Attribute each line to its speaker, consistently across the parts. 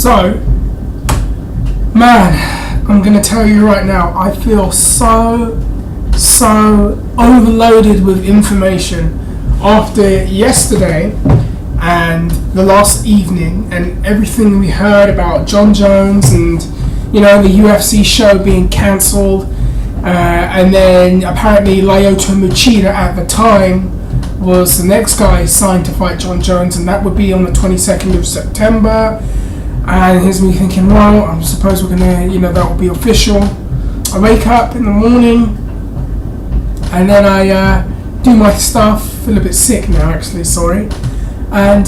Speaker 1: So, man, I'm going to tell you right now, I feel so overloaded with information after yesterday and the last evening and everything we heard about Jon Jones and, the UFC show being cancelled. And then apparently Lyoto Machida at the time was the next guy signed to fight Jon Jones, and that would be on the 22nd of September. And here's me thinking, well, I suppose we're gonna, that will be official. I wake up in the morning, and then I do my stuff. Feel a bit sick now, actually, sorry. And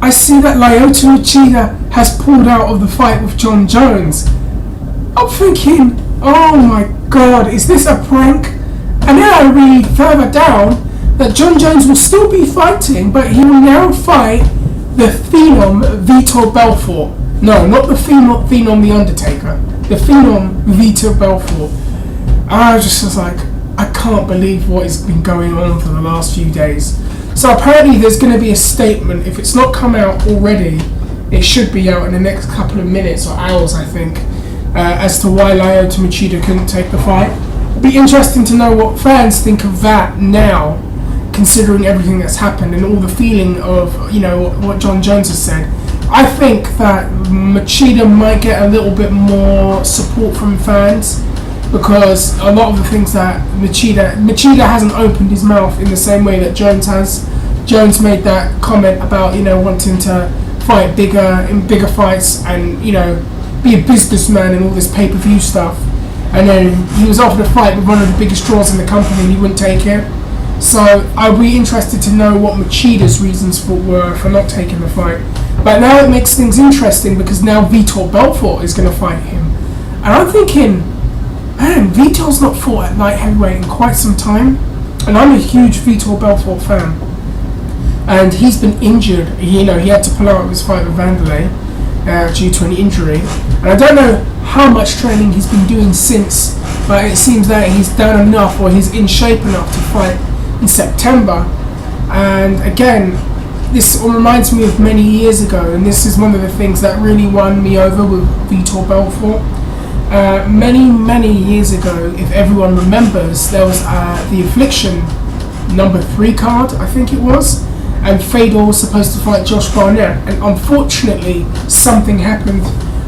Speaker 1: I see that Lyoto Machida has pulled out of the fight with Jon Jones. I'm thinking, oh my god, is this a prank? And then I read further down that Jon Jones will still be fighting, but he will now fight the Phenom Vitor Belfort. No, not the Phenom the Undertaker. The Phenom Vitor Belfort. I was just like, I can't believe what has been going on for the last few days. So apparently there's going to be a statement. If it's not come out already, it should be out in the next couple of minutes or hours, I think, as to why Lyoto Machida couldn't take the fight. It'd be interesting to know what fans think of that now, considering everything that's happened and all the feeling of, what Jon Jones has said. I think that Machida might get a little bit more support from fans, because a lot of the things that Machida hasn't opened his mouth in the same way that Jones has. Jones made that comment about, wanting to fight in bigger fights and, be a businessman and all this pay-per-view stuff. And then he was offered a fight with one of the biggest draws in the company and he wouldn't take it. So I'd be interested to know what Machida's reasons were for not taking the fight. But now it makes things interesting because now Vitor Belfort is going to fight him. And I'm thinking, man, Vitor's not fought at light heavyweight in quite some time. And I'm a huge Vitor Belfort fan. And he's been injured. He had to pull out of his fight with Vanderlei due to an injury. And I don't know how much training he's been doing since, but it seems that he's done enough, or he's in shape enough to fight in September. And again, this reminds me of many years ago, and this is one of the things that really won me over with Vitor Belfort. Many years ago, if everyone remembers, there was the Affliction number 3 card, I think it was, and Fedor was supposed to fight Josh Barnett, and unfortunately something happened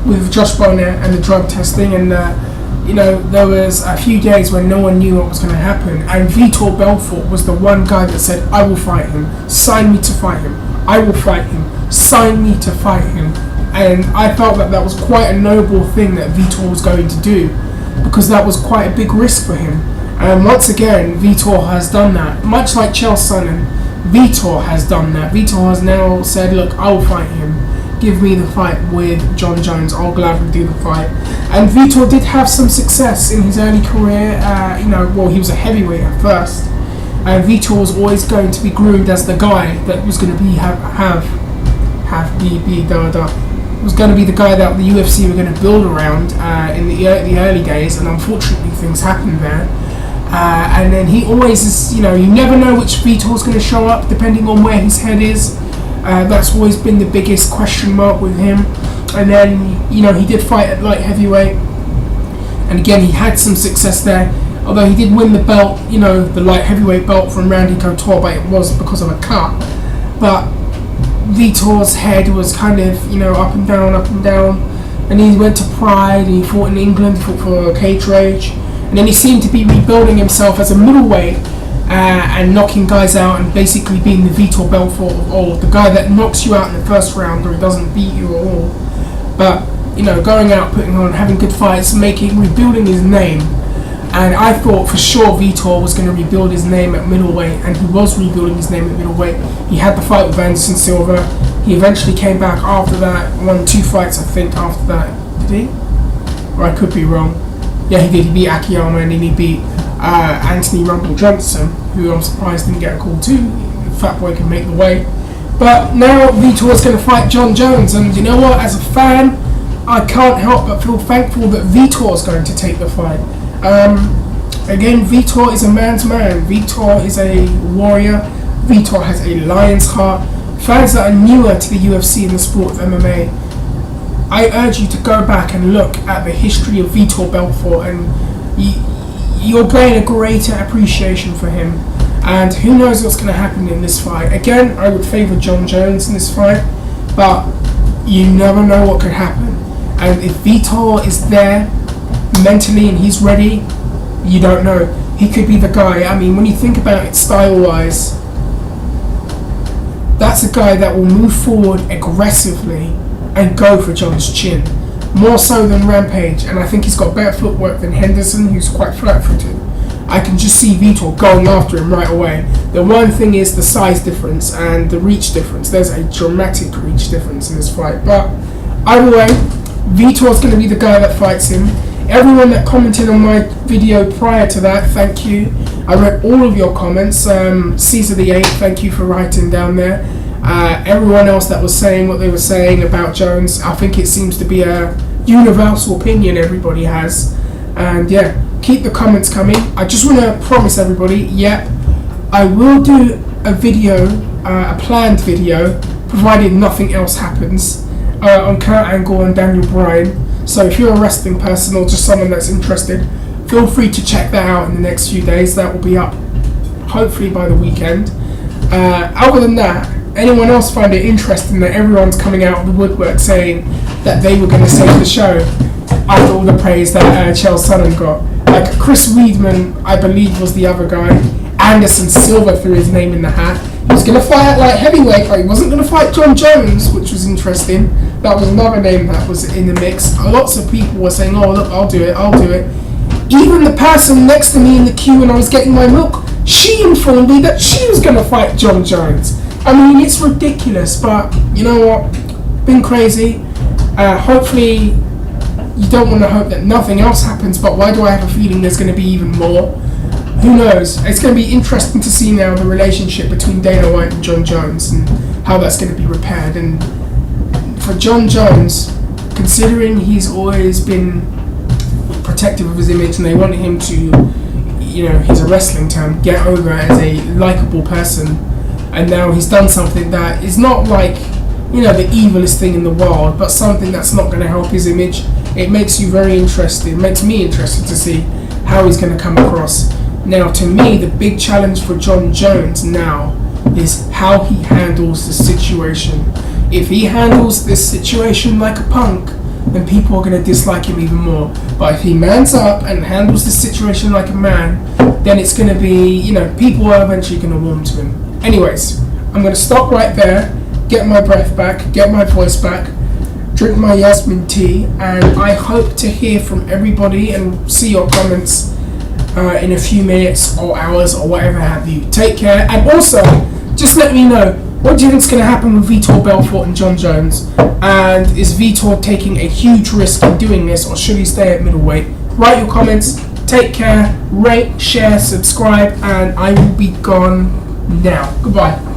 Speaker 1: with Josh Barnett and the drug testing, and there was a few days when no one knew what was going to happen, and Vitor Belfort was the one guy that said, I will fight him, sign me to fight him, I will fight him, sign me to fight him. And I felt that was quite a noble thing that Vitor was going to do, because that was quite a big risk for him. And once again, Vitor has done that, much like Chael Sonnen. Vitor has done that. Vitor has now said, look, I will fight him. Give me the fight with Jon Jones. I'll gladly do the fight. And Vitor did have some success in his early career. He was a heavyweight at first. And Vitor was always going to be groomed as the guy that was going to be was going to be the guy that the UFC were going to build around in the early days. And unfortunately, things happened there. And then he always is, you never know which Vitor's going to show up depending on where his head is. That's always been the biggest question mark with him. And then, he did fight at light heavyweight. And again, he had some success there. Although he did win the belt, the light heavyweight belt from Randy Couture, but it was because of a cut. But Vitor's head was kind of, up and down. And he went to Pride, and he fought in England, fought for Cage Rage. And then he seemed to be rebuilding himself as a middleweight and knocking guys out and basically being the Vitor Belfort of old, the guy that knocks you out in the first round or he doesn't beat you at all. But, going out, putting on, having good fights, rebuilding his name. And I thought for sure Vitor was going to rebuild his name at middleweight, and he was rebuilding his name at middleweight. He had the fight with Anderson Silva. He eventually came back after that, won 2 fights, I think, after that. Did he? Or I could be wrong. Yeah, he did. He beat Akiyama and then he beat Anthony Rumble Johnson, who I'm surprised didn't get a call too. Fat boy can make the way. But now Vitor's going to fight Jon Jones, and you know what? As a fan, I can't help but feel thankful that Vitor's going to take the fight. Again, Vitor is a man's man. Vitor is a warrior. Vitor has a lion's heart. fans that are newer to the UFC and the sport of MMA, I urge you to go back and look at the history of Vitor Belfort, and you'll gain a greater appreciation for him. And who knows what's going to happen in this fight. Again, I would favour Jon Jones in this fight, but you never know what could happen. And if Vitor is there mentally and he's ready, you don't know. He could be the guy. I mean, when you think about it style-wise, that's a guy that will move forward aggressively and go for Jon's chin, more so than Rampage. And I think he's got better footwork than Henderson, who's quite flat-footed. I can just see Vitor going after him right away. The one thing is the size difference and the reach difference. There's a dramatic reach difference in this fight. But either way, Vitor's going to be the guy that fights him. Everyone that commented on my video prior to that, thank you. I read all of your comments. Caesar the 8th, thank you for writing down there. Everyone else that was saying what they were saying about Jones, I think it seems to be a universal opinion everybody has. And yeah, keep the comments coming. I just want to promise everybody, yep, I will do a video, a planned video, provided nothing else happens, on Kurt Angle and Daniel Bryan. So if you're a wrestling person or just someone that's interested, feel free to check that out in the next few days. That will be up hopefully by the weekend. Other than that, anyone else find it interesting that everyone's coming out of the woodwork saying that they were going to save the show after all the praise that Chael Sonnen got? Like Chris Weidman, I believe, was the other guy. Anderson Silva threw his name in the hat. He was going to fight at light heavyweight, but he wasn't going to fight Jon Jones, which was interesting. That was another name that was in the mix. Lots of people were saying, oh look, I'll do it. Even the person next to me in the queue when I was getting my milk, she informed me that she was going to fight Jon Jones. I mean, it's ridiculous, but you know what? Been crazy. Hopefully, you don't want to hope that nothing else happens, but why do I have a feeling there's going to be even more? Who knows? It's going to be interesting to see now the relationship between Dana White and Jon Jones and how that's going to be repaired. And for Jon Jones, considering he's always been protective of his image and they want him to, you know, he's a wrestling term, get over as a likable person, and now he's done something that is not like, you know, the evilest thing in the world, but something that's not going to help his image. It makes you very interested. It makes me interested to see how he's going to come across. Now, to me, the big challenge for Jon Jones now is how he handles the situation. If he handles this situation like a punk, then people are going to dislike him even more. But if he mans up and handles the situation like a man, then it's going to be, you know, people are eventually going to warm to him. Anyways, I'm going to stop right there, get my breath back, get my voice back, drink my Yasmin tea, and I hope to hear from everybody and see your comments in a few minutes or hours or whatever have you. Take care, and also, just let me know, what do you think is going to happen with Vitor Belfort and Jon Jones? And is Vitor taking a huge risk in doing this, or should he stay at middleweight? Write your comments, take care, rate, share, subscribe, and I will be gone now. Goodbye.